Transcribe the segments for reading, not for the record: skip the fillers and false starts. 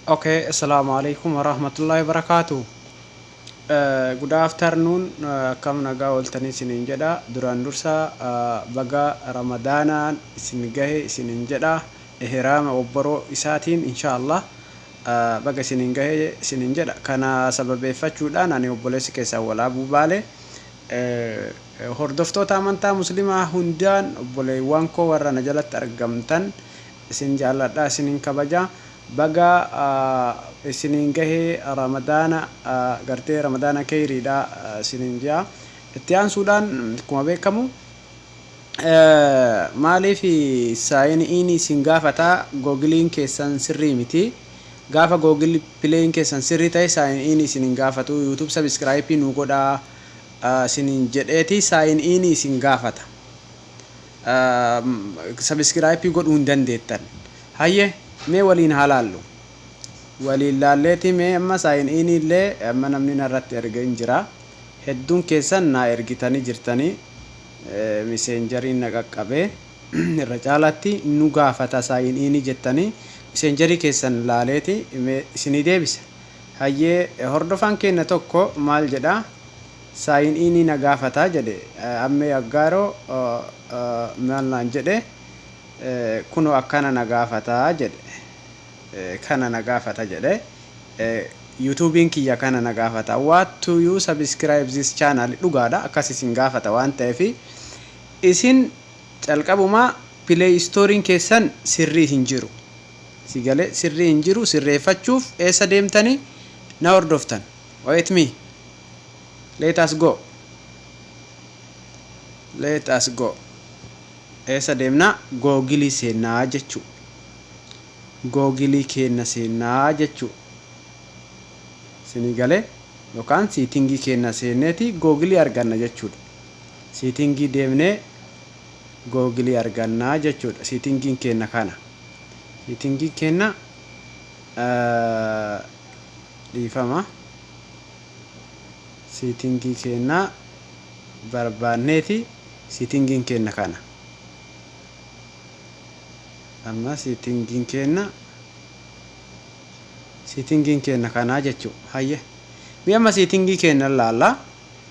Okay, Assalamualaikum warahmatullahi wabarakatuh. Good afternoon. Kam nagaa ooltanii isiniin jedha. Duraan dursa baga Ramadaanaan isin gahe isiniin jedha. Ihraama obboroo isaatiin inshallah baga isiniin gahe isiniin jedha. Kana sababeeffachuudhaan ani obboleessi keessaa walaabuu baale hordoftoota amantaa muslimaa hundaan obboleewwan koo warra na jalatti argamtan isin jaalladha isiniin kabaja. Baga isiniin gahe Ramadaana gartee Ramadaana keeriidha isiniin jaa. Itti aansuudhaan akkuma beekamu maaliif saayiniin isin gaafata googiliin keessan sirrii miti. Gaafa googilii pileeyin keessan sirrii ta'e saayiniin isin gaafatu YouTube subscribe nu godhaa isiniin jedheeti saayiniin isin gaafata. Subscribe godhuu hin dandeettan. Hayyee mee waliin halaallu waliin laalleeti mee amma saayiniin illee amma namni narratti erga hin jira hedduun keessan na ergitanii jirtanii messengerii na qaqqabee irra caalatti nu gaafata saayiniin jettanii messengerii keessan laaleeti isinii deebisa. Hayyee hordofaan keenya tokko maal jedha saayiniin na gaafata jedhe ammee aggaaroo maal naan jedhe kuno akkana na gaafata jedhe kana na gaafata jedhe YouTubein kiyya kana na gaafata what to you subscribe this channel dhugaadha akkas isin gaafata waan ta'eef isin calqabuma play storein keessan sirrii hin jiru sigale sirrii hin jiru sirreeffachuuf eessa deemtanii na hordoftan wait me let us go eessa deemna googilii seenaa jechuu googilii kenna seenaa jechuu sinigale yookaan siitingii kenna seeneeti googilii arganna jechuudha. Siitingii deemnee googilii arganna jechuudha. Siitingiin kenna kana siitingii kenna dhiifama siitingii kenna barbaanneeti siitingiin kenna kana amma siitingiin kenna kana jechuun hayye mi amma siitingii kenna laalla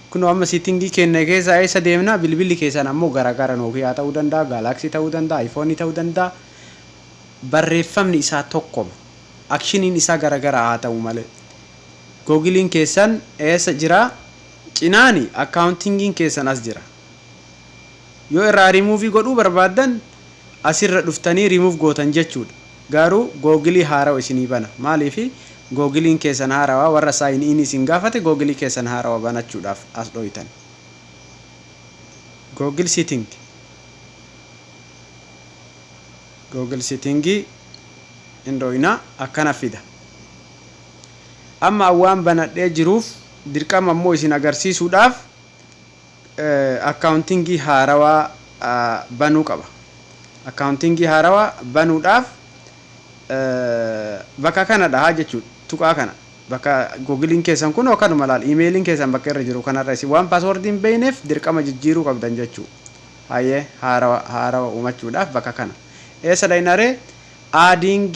kuno amma siitingii kenna keessa eessa deemna bilbilli keessan ammoo garagara Nokia ta'uu danda'a Galaxy ta'uu danda'a iPhone ta'uu danda'a barreeffamni isaa tokkoma actioniin isaa garagara haa ta'u malee googiliin keessan eessa jira cinaani accountingiin keessan as jira yoo irraa remove godhuu barbaadan asirra dhuftanii remove gootan jechuudha. Garuu googilii haarawa isinii bana maaliif googiliin keessan haarawa warra saayiniin isin gaafate googilii keessan haarawa banachuudhaaf as dhoytan googil setting indooyina akkana fida amma waan banadhee jiruuf dirqama ammoo isin agarsiisuudhaaf accountingii haarawa banuu qaba. Accountingii haarawa banuudhaaf bakka kana dhahaa jechuudha. Tuqaa kana bakka googiliin keessan kun kanuma laal emailiin keessan bakka irra jiru kanarra isin waan paaswordiin beeyneef dirqama jijjiiruu qabdan jechuudha. Hayyee haarawa uumachuudhaaf bakka kana eessa dhaynaree adding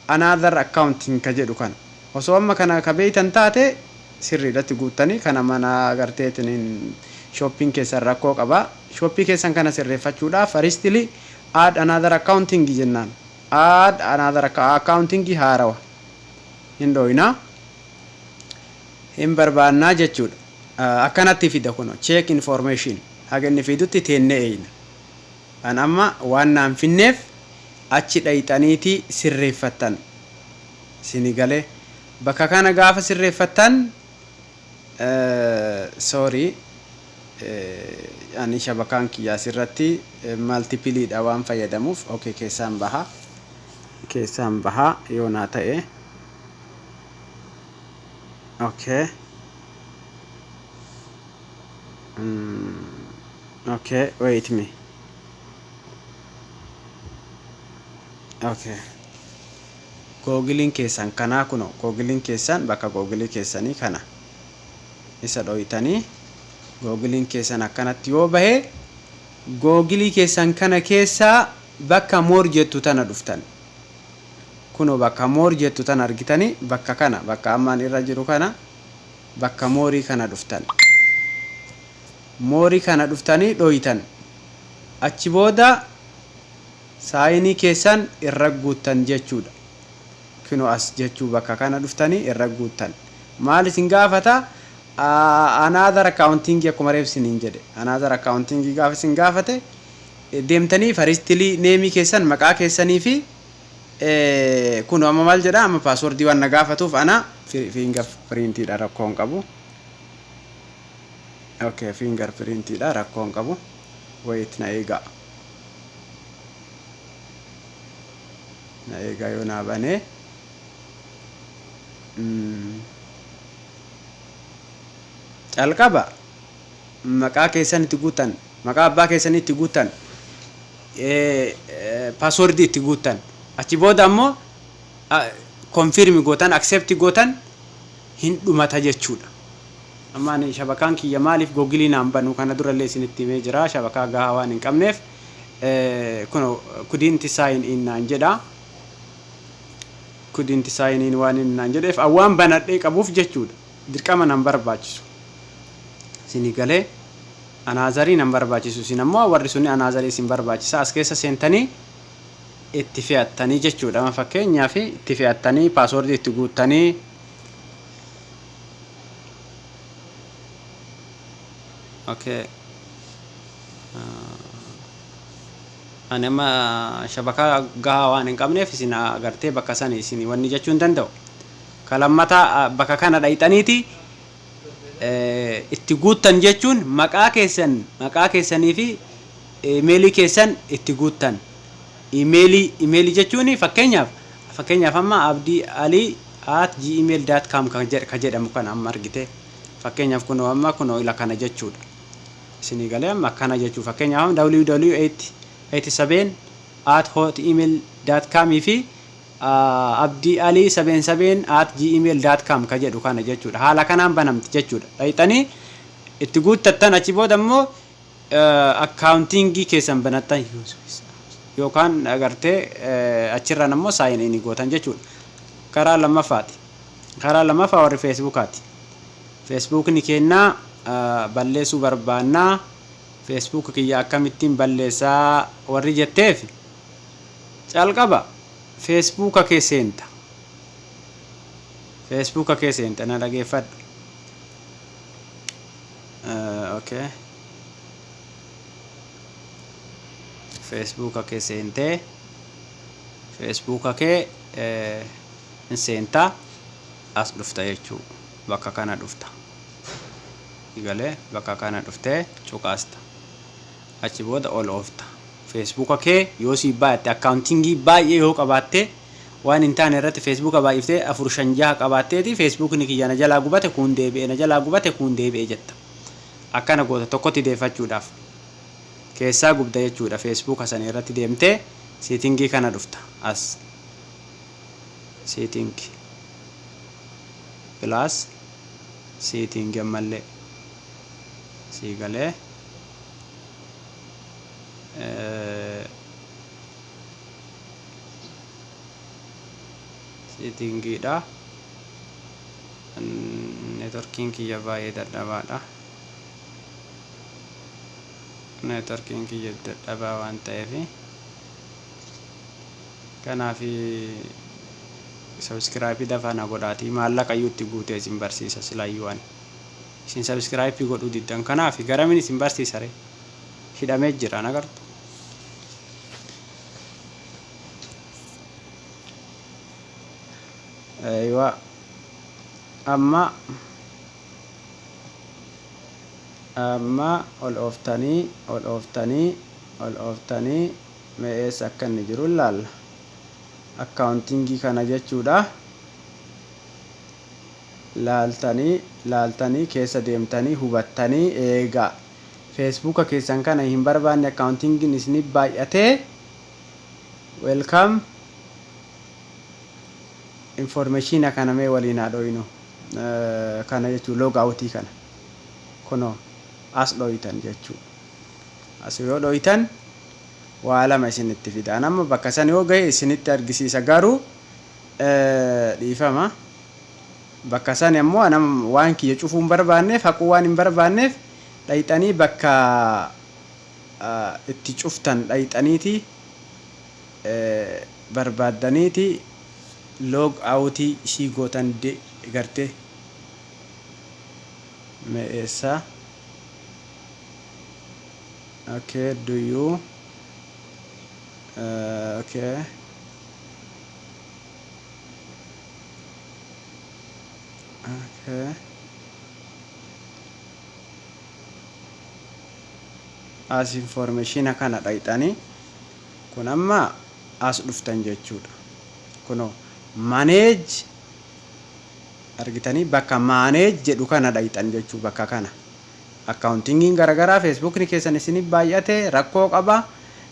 another accounting ka jedhu kana osoo amma kana ka beeytan taate sirriidhatti guuttanii kana mana agarteetiin shopping keessan rakkoo qaba. Shopping keessan kana sirreeffachuudhaaf firstly add another accounting jennaan add another accounting haarawa hindooyina hin barbaannaa jechuudha. Akkanatti fida kuno check information haga inni fidutti teennee eeyna an amma waan naan finneef achi dhayxaniiti sirreeffattan sinigale bakka kana gaafa sirreeffattan sorry ani shabakaan kiyyaa sirratti multipliidha waan fayyadamuuf okay keessaan baha yoo naa ta'e okay okay wait me okay googiliin keessan kanaa kuno googiliin keessan bakka googilii keessanii kana isa dhoytanii googiliin keessan akkanatti yoo bahe googilii keessan kana keessaa bakka more jettu tana dhuftan kuno bakka moor jettu tan argitanii bakka kana bakka ammaan irra jiru kana bakka moorii kana dhuftan. Moorii kana dhuftanii dhoyitan. Achi booda saayinii keessan irra guuttan jechuudha. Kuno as jechuu bakka kana dhuftanii irra guuttan. Maal isin gaafata? Another accounting akkuma reebsiniin jedhe. Another accounting gaafa isin gaafate deemtanii firstly name keessan maqaa keessanii fi kuno amma maal jedha amma passwordii waan na gaafatuuf ana fingerprint dha rakkoon qabu. Okay, fingerprint dha rakkoon qabu. Wait na eega. Na eega yoo na bane. Calqaba maqaa keessan itti guutan, maqaa abbaa keessan itti guutan, password itti guutan. Achi booda ammoo confirm gootan, accept gootan hin dhumata jechuudha. Amma ani shabakaan kiyya maaliif Google naan banu kana durallee isinitti himee jira. Shabakaa gahaa waan hin qabneef kuno couldn't sign in naan jedha. Couldn't sign in waan hin naan jedheef awwaan banadhee qabuuf jechuudha. Dirqama nan barbaachisu. Sini galee anaazarii nan barbaachisu. Isin ammoo warri sunni anaazarii isin barbaachisa. As keessa seentanii itti fe'attanii jechuudha. Amma fakkeenyaaf itti fe'attanii password itti guuttanii okay. Ani amma shabakaa gahaa waan hin qabneef isin agartee bakka sanii isin wanni jechuu hin danda'u. Kalammata bakka kana dhayxaniiti itti guuttan jechuun maqaa keessanii fi emailii keessan itti guuttan. Emailii jechuun fakkeenyaaf amma abdiali@gmail.com kan jedhamu kan amma argite. Fakkeenyaaf kuno amma kuno ila kana jechuudha. Isinii galee amma kana jechuu fakkeenyaaf www.87@hotmail.com fi abdiali77@gmail.com kan jedhu kana jechuudha. Haala kanaan banamti jechuudha. Dhayxanii itti guuttattan achi booda immoo accountingii keessan banattan yookaan agartee achirraan ammoo sign in gootan jechuudha. Karaa lammaffaa warri Facebookaati. Facebook ni kennaa balleessuu barbaannaa. Facebook kiyya akkamittiin balleessaa warri jetteef calqaba Facebook kee seenta. Facebook kee seenta na dhageeffadhu. Okay. Facebook kee seentee Facebook kee seenta as dhufta jechuu bakka kana dhufta. Igalee bakka kana dhuftee cuqaasta. Achi booda all oofta. Facebook kee yoo si baatte accountingii baay'ee yoo qabaatte waan hin taane irratti Facebook baay'iftee 4-5 qabaatteeti Facebook ni kiyya na jalaa gubate kun deebi'ee jetta. Akkana goota tokkotti deeffachuudhaaf keessaa gubda jechuudha. Facebook san irratti deemtee settingii kana dhufta as setting plus setting ammallee si galee settingii dha. Networking kiyya baay'ee dadhabaadha. Networking kiyya dadhabaa waan ta'eef kanaaf subscribe dafaa na godhaatii maallaqa iyyuutti guutee isin barsiisa silaayyuu waan isin subscribe godhuu diddan kanaaf garamin isin barsiisa ree hidhamee jira nagartu. Aywa amma ol ooftanii mees akka inni jiru laalla. Accountingii kana jechuudha. Laaltanii keessa deemtanii hubattanii eegaa Facebook keessan kana hin barbaanne accountingiin isin baay'atee welcome information kana mee waliin haadhoynu kana jechuun log outii kana kuno as dhoyitan jechuudha. As yoo dhoyitan waa lama isinitti fida. Amma bakka san yoo gahe isinitti argisiisa garuu dhiifama bakka san ammoo anam waan kiyya cufuun barbaanneef haquu waan hin barbaanneef dhayxanii bakka itti cuftan dhayxaniiti barbaaddaniiti log outii ishii gootan garte meessa. Okay, do you okay. Okay. As information kana dhayxanii kun amma as dhuftan jechuudha. Kuno manage argitanii bakka manage jedhu kana dhayxan jechuu bakka kana. Accountingin garagaraa Facebook ni keessan isin baay'ate rakkoo qaba.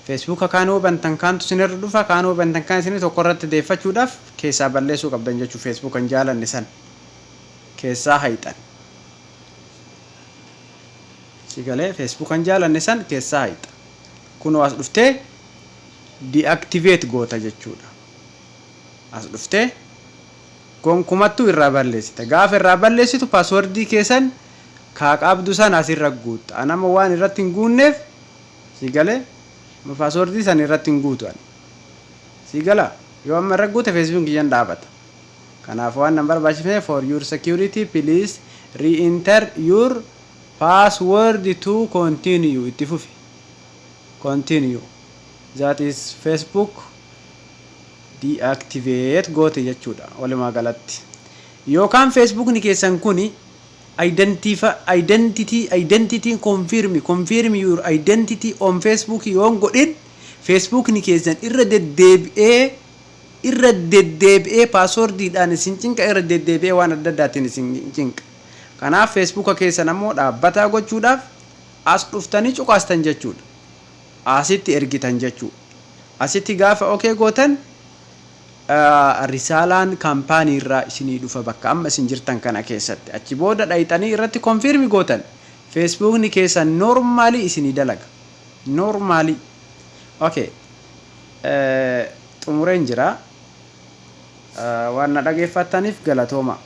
Facebook kaanoo bantan kaantu sinirra dhufa kaanoo bantan kaan isin tokko irratti deeffachuudhaaf keessaa balleessuu qabdan jechuu Facebook kan jaalanne san keessaa hayxan. Sigalee Facebook kan jaalanne san keessaa hayxa. Kunoo as dhuftee deactivate goota jechuudha. As dhuftee gonkumattuu irraa balleessite. Gaafa irraa balleessitu passwordii keessan kaaqabdu san asirra guutta. Anama waan irratti hin guunneef sigalee passwordii san irratti hin guutu. Sigala yoo amma irra guute Facebook kiyyan dhaabata. Kanaaf waan nan barbaachifne for your security please re-enter your password to continue. Itti fufi. Continue. That is Facebook deactivate goote jechuudha. Walumaa galatti. Yookaan Facebook ni keessan kuni identity confirm your identity on Facebook yoon godhin Facebook ni keessan irra deddeebi'ee passwordidhaan isin cinqa irra deddeebi'ee waan adda addaatiin isin cinqa. Kanaaf Facebook keessan ammoo dhaabbataa gochuudhaaf as dhuftanii cuqaastan jechuudha. Asitti ergitan jechuudha. Asitti gaafa okay gootan risaalaan kaampaanii irraa isinii dhufa bakka amma isin jirtan kana keessatti. Achi booda dhayxanii irratti confirm gootan. Facebook ni keessan normally isinii dalaga. Normally. Okay. Xumureen jira. Waan na dhageeffataniif galatooma.